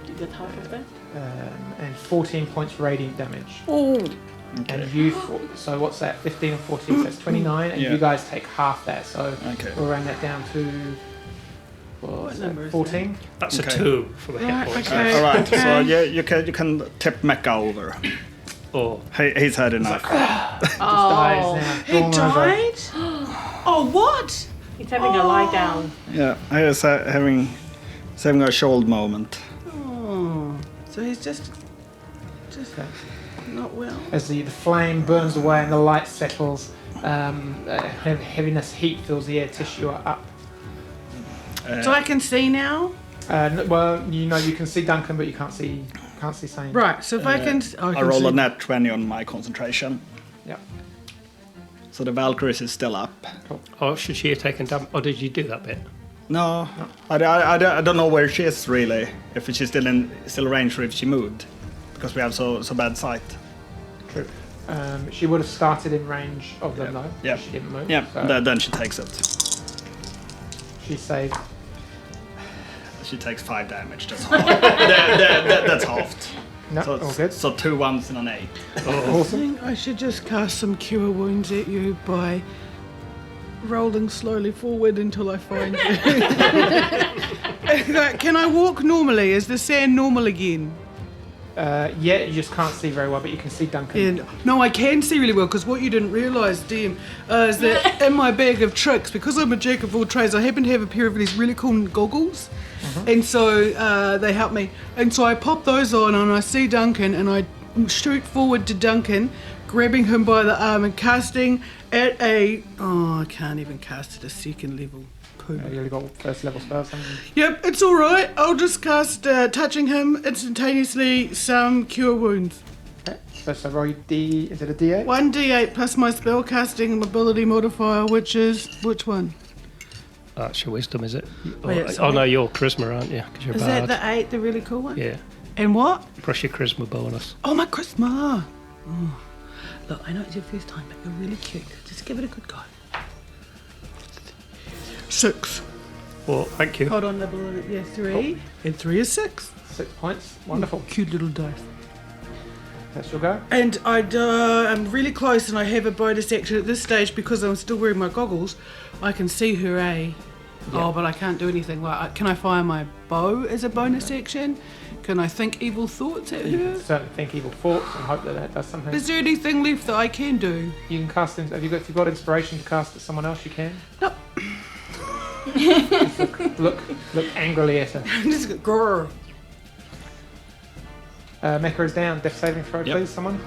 You get half of that? and 14 points radiant damage. Oh. And you, so what's that? 15 and 14, so that's 29, and Yeah. you guys take half that. So Okay. we'll round that down to What number is 14. That's Okay. a 2 for the Right, hit points. okay. All right. Okay. So you can tip Mecha over. Oh, He's had enough. Dies Oh, now. He Drawn over. died? Oh, what? he's having a lie down. Yeah, he is having a shoulder moment. Oh. So he's just Okay. not well. As the flame burns away and the light settles, heaviness, heat fills the air. Tish, you are up. So I can see now? Well, you know you can see Duncan, but you can't see Sane. Right, so if I can... I roll a nat 20 on my concentration. Yep. So the Valkyries is still up. oh, should she have taken damage? Or did you do that bit? No, I don't know where she is really. If she's still range or if she moved, because we have so bad sight. True. She would have started in range of them though. Yeah. She didn't move. Yeah, So then she takes it. she saved. She takes 5 damage. That's half. That's halved. No, So, all good. so 2 1s and an 8. Awesome. I think I should just cast some cure wounds at you by rolling slowly forward until I find you. Can I walk normally? Is the sand normal again? Yeah, you just can't see very well, but you can see Duncan. And no, I can see really well because what you didn't realise, DM, is that in my bag of tricks, because I'm a jack of all trades, I happen to have a pair of these really cool goggles, and so they help me. And so I pop those on, and I see Duncan, and I shoot forward to Duncan, grabbing him by the arm and casting at a. Oh, I can't even cast at a second level. Poo. You only got first level spells. haven't you? Yep, it's all right. I'll just cast, touching him instantaneously, some cure wounds. Okay. So roll your D. Is it a D8? 1d8 plus my spellcasting ability modifier, which is which one? That's your wisdom, is it? yeah, Oh, sorry. no, you're charisma, aren't you? Because you're Is bad. that the 8, the really cool one? Yeah. And what? Plus your charisma bonus. Oh, my charisma. Oh. Look, I know it's your first time, but you're really cute. Just give it a good go. 6. Well, thank you. Hold on, level it. Yeah, 3. And 3 is 6. 6 points. Wonderful. Cute little dice. That's your go. And I'm really close, and I have a bonus action at this stage because I'm still wearing my goggles. I can see her, eh? Oh, but I can't do anything. Like, can I fire my bow as a bonus action? Can I think evil thoughts at You her? can certainly think evil thoughts and hope that does something. Is there anything left that I can do? You can cast. If you've got inspiration to cast at someone else, you can. No. Just look angrily at her. I'm just going grrr. Mecha is down. Death saving throw, Yep. please, someone.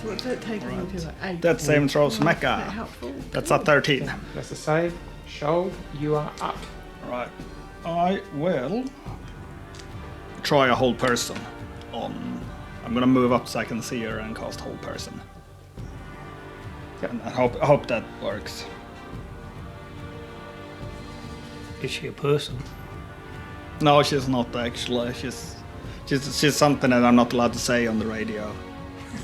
So what's that taking me to? Like 8. That same throws Is that Mecha. helpful? That's a 13. That's a save. Skold, you are up. Right. I will try a whole person on. I'm gonna move up so I can see her and cast whole person. Yep. And I hope that works. Is she a person? No, she's not actually. She's something that I'm not allowed to say on the radio.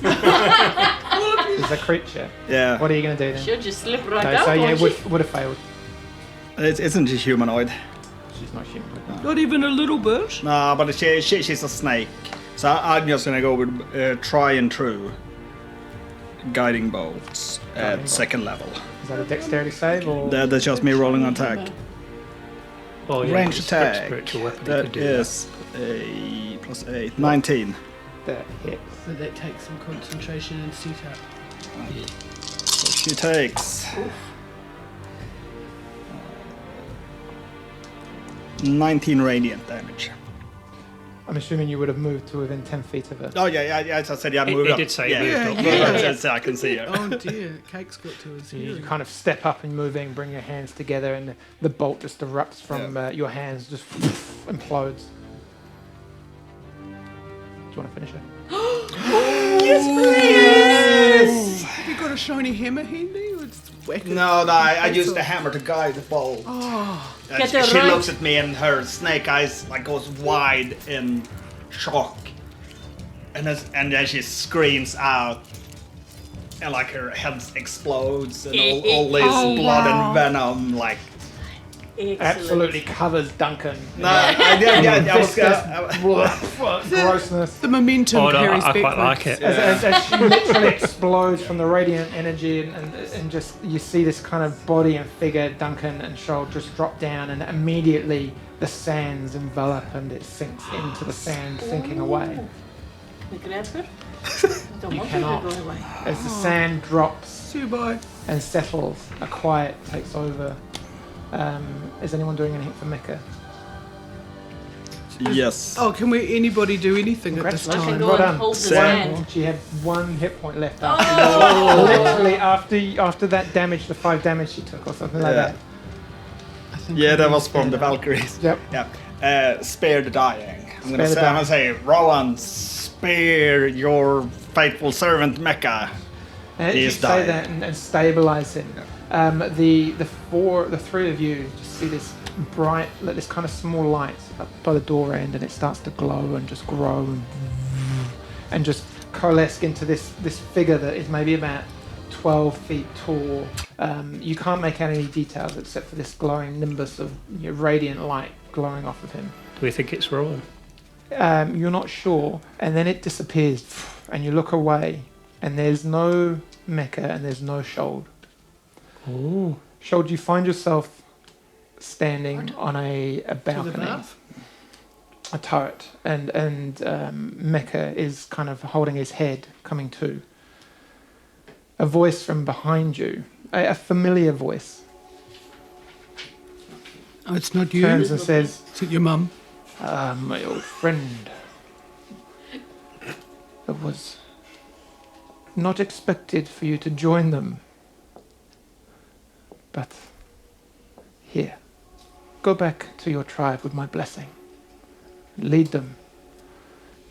Is a creature. Yeah. What are you going to do then? She'll just slip right Okay, out. so yeah, won't she? would have failed. Isn't she humanoid? She's not human. Not even a little bit? No, but she's a snake. So I'm just gonna go with try and true guiding bolts Guiding at second level. Is that a dexterity save or? That's just me rolling an attack. Oh, yeah, Range it's a attack. spiritual weapon. you That could do is a plus 8, 19. That hits. So that takes some concentration and setup. So she takes 19 radiant damage. I'm assuming you would have moved to within 10 feet of it. Oh yeah. As I said, yeah, It move up. did say yeah. moved up. Yeah. So I can see it. Oh dear, Cake's got to his You hearing. kind of step up and move in, bring your hands together, and the bolt just erupts from your hands, just implodes. Do you want to finish it? Yes. Have you got a shiny hammer handy? Or just whack it? No, I used the hammer to guide the bolt. Oh, And Get she it she right. looks at me and her snake eyes like goes wide in shock, and then she screams out, and like her head explodes and all this blood and venom like. Excellent. Absolutely covers Duncan. No, I was. Grossness. the momentum Oh, no, carries I quite backwards. like it. As she literally explodes from the radiant energy, and just you see this kind of body and figure, Duncan and Skold, just drop down, and immediately the sands envelop and it sinks into the sand, sinking away. We grab her. I don't want cannot. her to go away. As the sand drops Subai. and settles, a quiet takes over. Is anyone doing anything for Mecca? Yes. Oh, can anybody do anything at this I can time? go Well and done. hold the Sand. sand. She had 1 hit point left. Oh! Literally after that damage, the 5 damage she took or something like Yeah. that. I think Yeah, I that was from understand the that. Valkyries. Yep. Yeah. Spare the dying. I'm Spare the gonna say, Rowan, spare your faithful servant Mecca. And He you is say dying. that and stabilize him. The three of you just see this bright, like this kind of small light up by the door end, and it starts to glow and just grow and just coalesce into this figure that is maybe about 12 feet tall. You can't make out any details except for this glowing nimbus of radiant light glowing off of him. Do we think it's Roin? You're not sure, and then it disappears, and you look away, and there's no Mecca and there's no Skold. Ooh. Skold, you find yourself standing on a To the balcony, mouth? a turret, and Mecca is kind of holding his head, coming to. A voice from behind you, a familiar voice, Oh, it's not you. turns and says, Is it your mum? my old friend. It was not expected for you to join them. But here, go back to your tribe with my blessing. Lead them.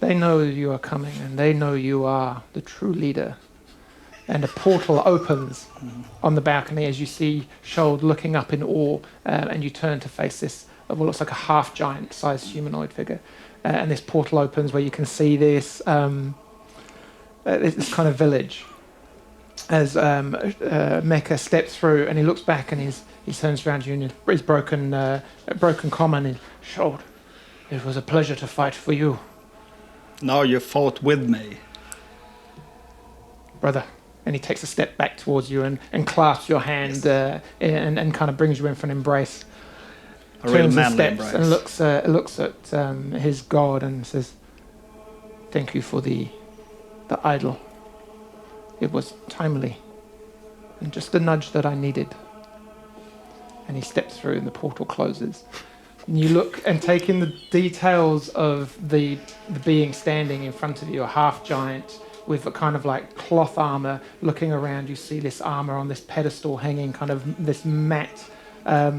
They know you are coming, and they know you are the true leader. And a portal opens on the balcony as you see Skold looking up in awe, and you turn to face this, what looks like a half-giant sized humanoid figure. And this portal opens where you can see this this kind of village. As Mecca steps through, and he looks back, and he turns around to you in his broken common, and Skold, it was a pleasure to fight for you, Now you fought with me. brother. And he takes a step back towards you and clasps your hand and kind of brings you in for an embrace. A real Turns and manly steps embrace. and looks at his god and says, "Thank you for the idol. It was timely and just the nudge that I needed." And he steps through and the portal closes. And you look and take in the details of the being standing in front of you, a half giant with a kind of like cloth armor. Looking around, you see this armor on this pedestal hanging, kind of this matte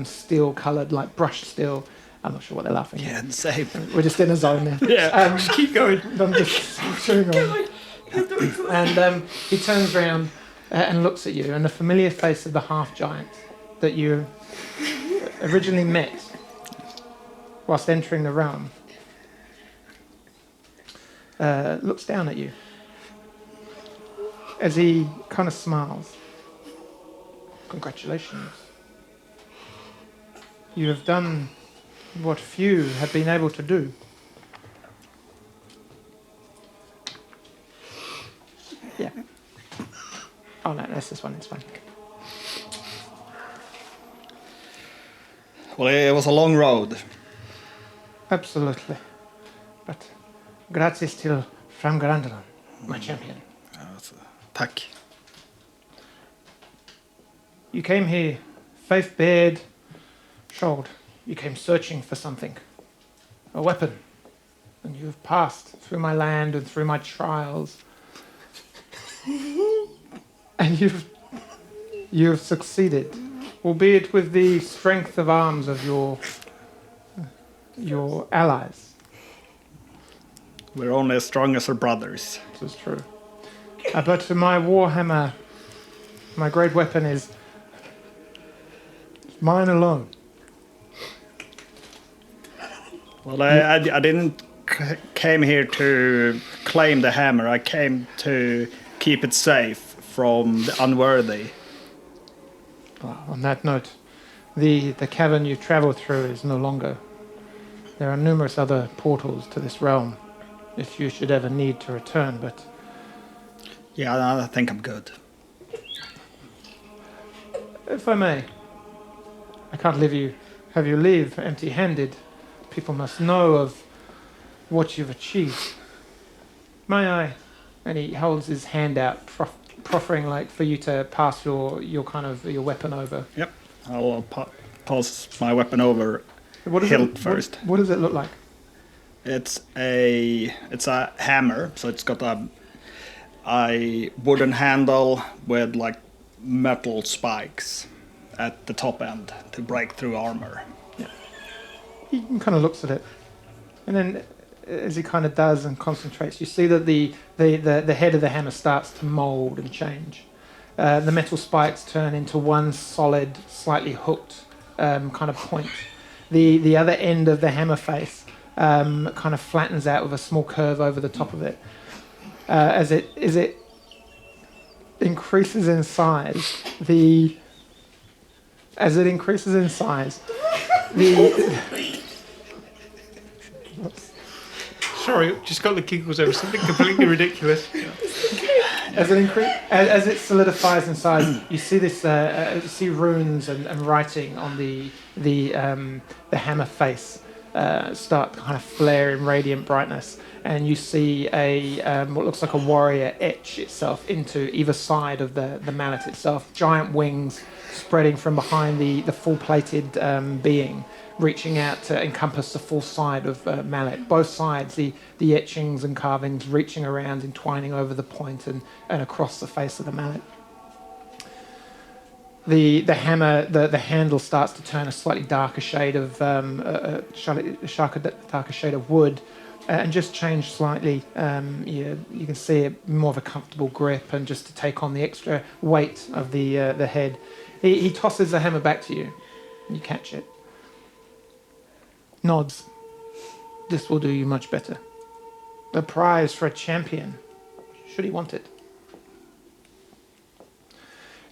steel colored, like brushed steel. I'm not sure what they're laughing Yeah, at. same. We're just in a zone now. Yeah, just keep going. I'm just chewing on. And he turns around and looks at you, and the familiar face of the half-giant that you originally met whilst entering the realm looks down at you as he kind of smiles. Congratulations. You have done what few have been able to do. Yeah. Oh no, that's this one. It's fine. Well, it was a long road. Absolutely. But grazie still from Grandland, my champion. Tack. You came here, faith-bared, Skold. You came searching for something. A weapon. and you have passed through my land and through my trials. And you have succeeded, albeit with the strength of arms of your allies. We're only as strong as our brothers. This is true. But my warhammer, my great weapon is mine alone. Well, I didn't came here to claim the hammer. I came to keep it safe from the unworthy. On that note, the cavern you travel through is no longer. There are numerous other portals to this realm, if you should ever need to return, but... Yeah, I think I'm good. If I may, I can't have you leave empty-handed. People must know of what you've achieved. May I? And he holds his hand out, proffering like for you to pass your weapon over. Yep, I'll pass my weapon over. Hilt first. What does it look like? It's a hammer, so it's got a wooden handle with like metal spikes at the top end to break through armor. Yeah. He kind of looks at it, and then as he kind of does and concentrates, you see that the head of the hammer starts to mold and change. The metal spikes turn into one solid, slightly hooked kind of point. The other end of the hammer face kind of flattens out with a small curve over the top of it. As it increases in size, the Sorry, just got the giggles over something completely ridiculous. As it solidifies in size, you see this. You see runes and writing on the hammer face start to kind of flare in radiant brightness, and you see a what looks like a warrior etch itself into either side of the mallet itself. Giant wings spreading from behind the full-plated being, reaching out to encompass the full side of mallet. Both sides, the etchings and carvings reaching around, entwining over the point and across the face of the mallet. The hammer, the handle starts to turn a slightly darker shade of darker shade of wood, and just change slightly. You can see it more of a comfortable grip, and just to take on the extra weight of the head. He tosses the hammer back to you. You catch it. Nods. This will do you much better. A prize for a champion, should he want it.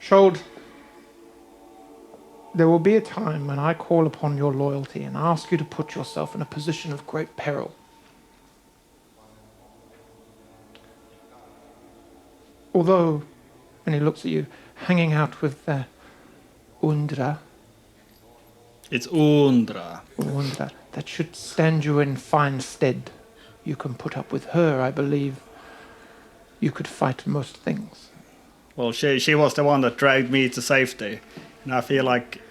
Skold, there will be a time when I call upon your loyalty and ask you to put yourself in a position of great peril. Although, when he looks at you, hanging out with Aundra. It's Aundra. Aundra. That should stand you in fine stead. You can put up with her, I believe. You could fight most things. Well, she was the one that dragged me to safety. And I feel like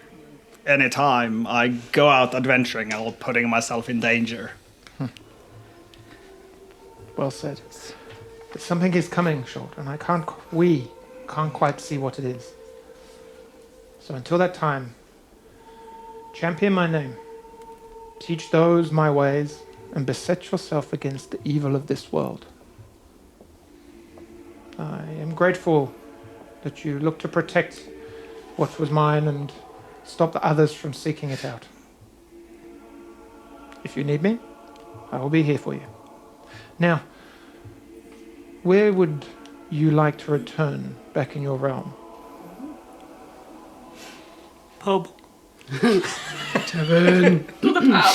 any time I go out adventuring, I'm putting myself in danger. Well said. But something is coming, Skold, and we can't quite see what it is. So until that time, champion my name, teach those my ways, and beset yourself against the evil of this world. I am grateful that you look to protect what was mine and stop the others from seeking it out. If you need me, I will be here for you. Now, where would you like to return back in your realm? Pub. Tavern. To the pub.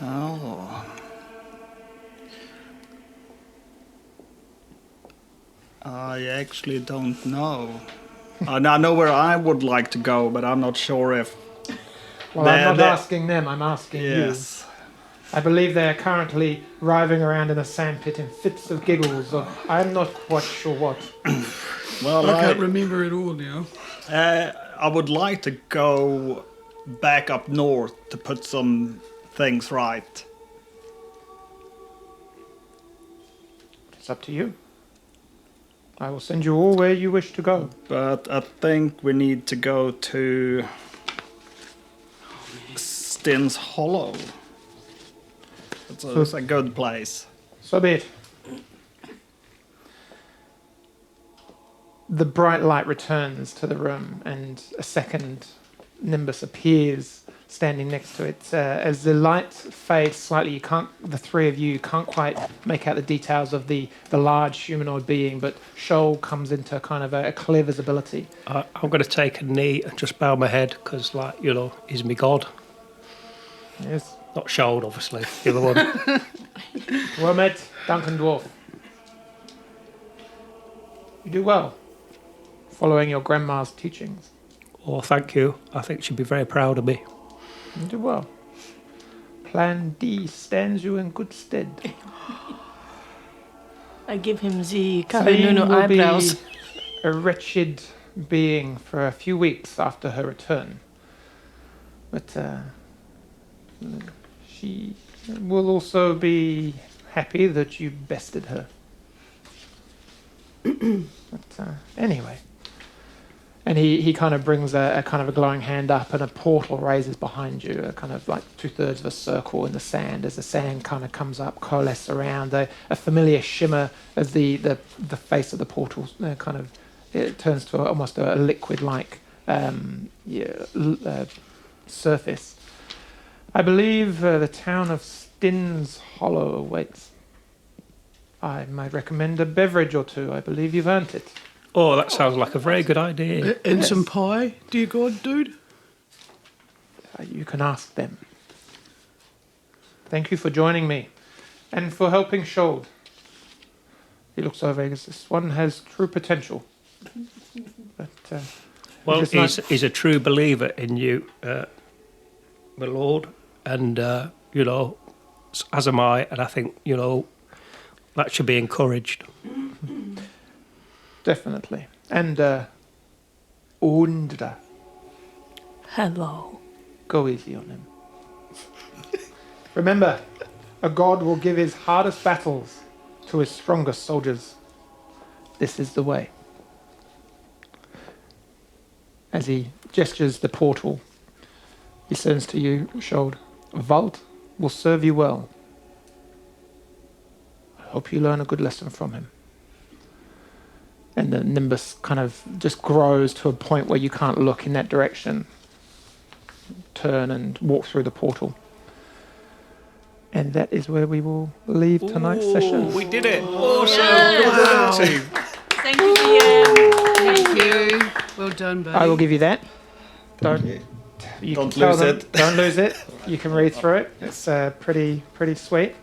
Oh. I actually don't know. I know where I would like to go, but I'm not sure if... Well, I'm not asking them, I'm asking Yes. you. I believe they are currently writhing around in a sandpit in fits of giggles, or I'm not quite sure what. Well, I can't remember it all now. I would like to go back up north to put some things right. It's up to you. I will send you all where you wish to go. But I think we need to go to Stin's Hollow. It's a good place. So be it. The bright light returns to the room, and a second Nimbus appears standing next to it. As the light fades slightly, the three of you can't quite make out the details of the large humanoid being, but Shoal comes into kind of a clear visibility. I'm going to take a knee and just bow my head because, he's my god. Yes. Not Skold, obviously. The other one. Well met, Duncan Dwarf. You do well, following your grandma's teachings. Oh, thank you. I think she'd be very proud of me. You do well. Plan D stands you in good stead. I give him the Thane Kahanunu will eyebrows. be a wretched being for a few weeks after her return. But she will also be happy that you bested her. But anyway. And he kind of brings a kind of a glowing hand up, and a portal raises behind you, a kind of like 2/3 of a circle in the sand. As the sand kind of comes up, coalesce around, a familiar shimmer as the face of the portal it turns to almost a liquid-like surface. I believe the town of Stin's Hollow awaits. I might recommend a beverage or two. I believe you've earned it. Oh, that sounds like a very good idea. And some pie, dear God, dude. You can ask them. Thank you for joining me, and for helping Skold. He looks over and says, this one has true potential. But Well, he's a true believer in you, my lord, and, as am I, and I think, that should be encouraged. Definitely. And Aundra. Hello. Go easy on him. Remember, a god will give his hardest battles to his strongest soldiers. This is the way. As he gestures the portal, he says to you, Skold, Valt will serve you well. I hope you learn a good lesson from him. And the nimbus kind of just grows to a point where you can't look in that direction. Turn and walk through the portal. And that is where we will leave tonight's session. We did it! Awesome! Wow. Good team. Thank you, DM. Thank you. Well done, buddy. I will give you that. Don't Don't lose it. Don't lose it. You can read through it. It's pretty sweet.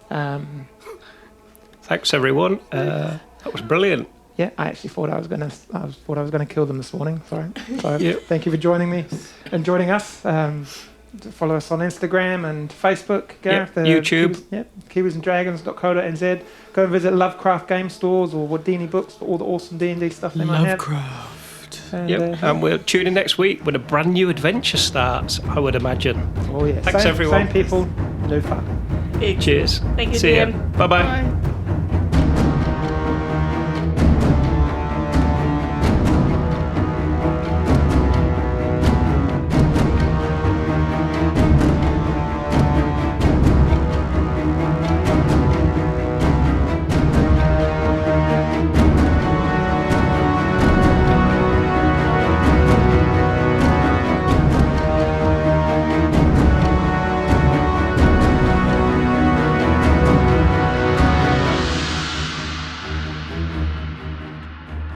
Thanks, everyone. That was brilliant. Yeah, I actually thought I was gonna kill them this morning. Sorry. So Yep. Thank you for joining me and joining us. Follow us on Instagram and Facebook, Gareth. YouTube. KiwisandDragons.co.nz. Go and visit Lovecraft game stores or Wardini books for all the awesome D&D stuff they might have. Lovecraft. And, And we'll tune in next week when a brand new adventure starts, I would imagine. oh yeah, Thanks, everyone. Same people, new fun. Cheers. Thank you, See ya. DM. Bye-bye. Bye.